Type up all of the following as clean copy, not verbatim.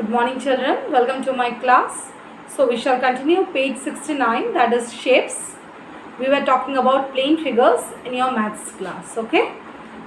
Good morning children, welcome to my class. So we shall continue page 69, that is shapes. We were talking about plane figures in your maths class, okay?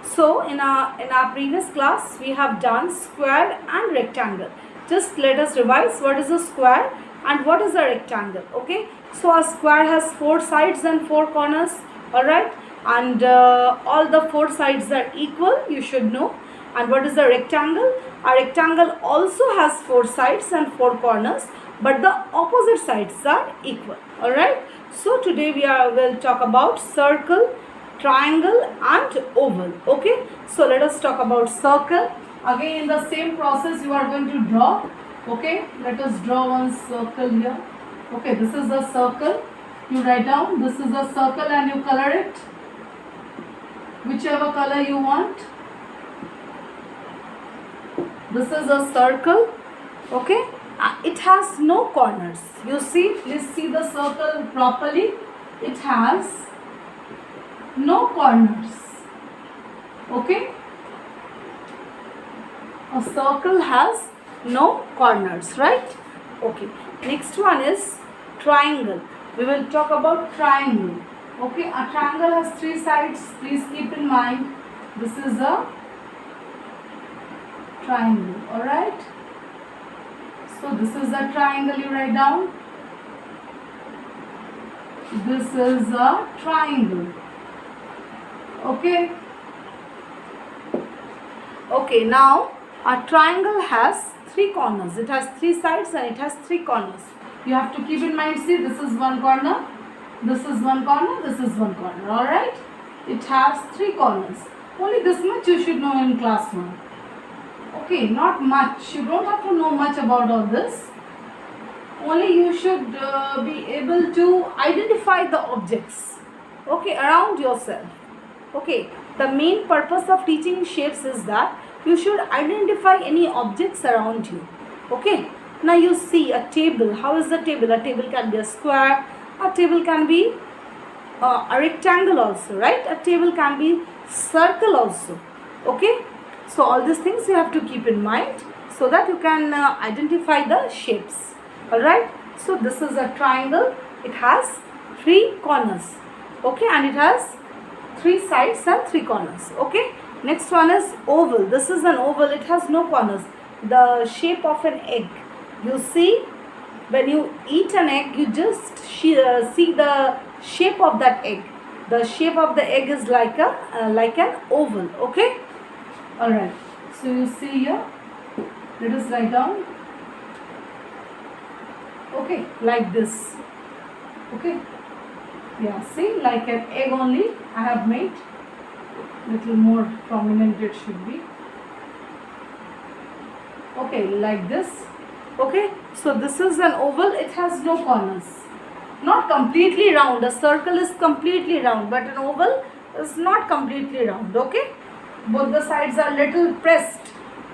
So in our previous class we have done square and rectangle. Just let us revise what is a square and what is a rectangle, okay? So a square has 4 sides and 4 corners, alright? And all the 4 sides are equal, you should know. And what is a rectangle? A rectangle also has 4 sides and 4 corners, but the opposite sides are equal. Alright. So today will talk about circle, triangle and oval. Okay. So let us talk about circle. Again in the same process you are going to draw. Okay. Let us draw one circle here. Okay. This is a circle. You write down this is a circle and you color it. Whichever color you want. This is a circle, okay? It has no corners. You see, please see the circle properly. It has no corners, okay? A circle has no corners, right? Okay. Next one is triangle. We will talk about triangle, okay? A triangle has 3 sides. Please keep in mind, this is a triangle, alright? So this is a triangle, you write down. This is a triangle, okay? Okay, now a triangle has 3 corners. It has 3 sides and it has 3 corners. You have to keep in mind, see, this is one corner, this is one corner, this is one corner, alright? It has 3 corners. Only this much you should know in class 1. Okay, not much. You don't have to know much about all this. Only you should be able to identify the objects, okay, around yourself. Okay, the main purpose of teaching shapes is that you should identify any objects around you. Okay, now you see a table. How is the table? A table can be a square. A table can be a rectangle also, right? A table can be circle also. Okay. So all these things you have to keep in mind so that you can identify the shapes. Alright. So this is a triangle. It has 3 corners. Okay. And it has 3 sides and 3 corners. Okay. Next one is oval. This is an oval. It has no corners. The shape of an egg. You see, when you eat an egg, you just see the shape of that egg. The shape of the egg is like an oval. Okay. Alright, so you see here, let us write down, okay, like this, okay, yeah, see, like an egg only I have made, little more prominent it should be, okay, like this, okay, so this is an oval, it has no corners, not completely round. A circle is completely round, but an oval is not completely round, okay. Both the sides are little pressed.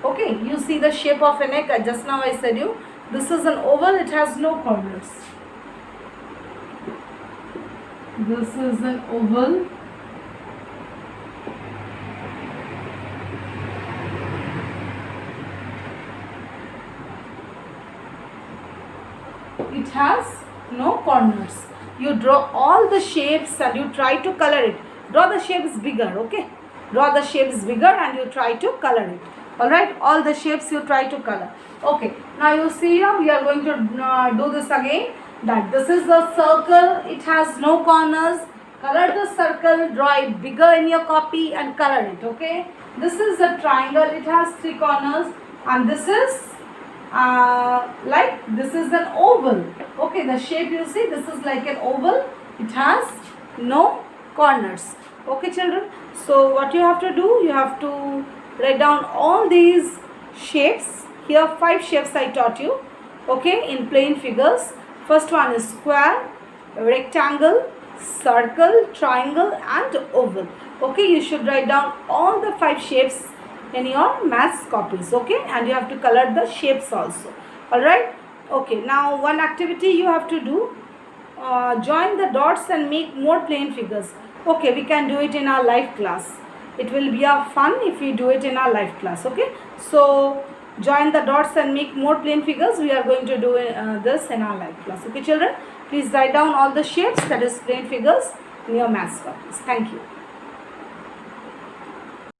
Okay, you see the shape of an egg. Just now I said you, this is an oval, it has no corners. This is an oval. It has no corners. You draw all the shapes and you try to color it. Draw the shapes bigger, okay? Draw the shapes bigger and you try to color it. Alright, all the shapes you try to color. Okay, now you see here, we are going to do this again. That this is the circle, it has no corners. Color the circle, draw it bigger in your copy and color it, okay. This is a triangle, it has 3 corners. And this is this is an oval. Okay, the shape you see, this is like an oval. It has no corners. Okay children, so what you have to do, you have to write down all these shapes. Here 5 shapes I taught you, okay, in plane figures. First one is square, rectangle, circle, triangle and oval. Okay, you should write down all the 5 shapes in your maths copies, okay, and you have to color the shapes also. Alright, okay, now one activity you have to do, join the dots and make more plane figures. Okay, we can do it in our live class. It will be a fun if we do it in our live class. Okay, so join the dots and make more plane figures. We are going to do this in our live class. Okay children, please write down all the shapes, that is plane figures, in your maths copies. Thank you.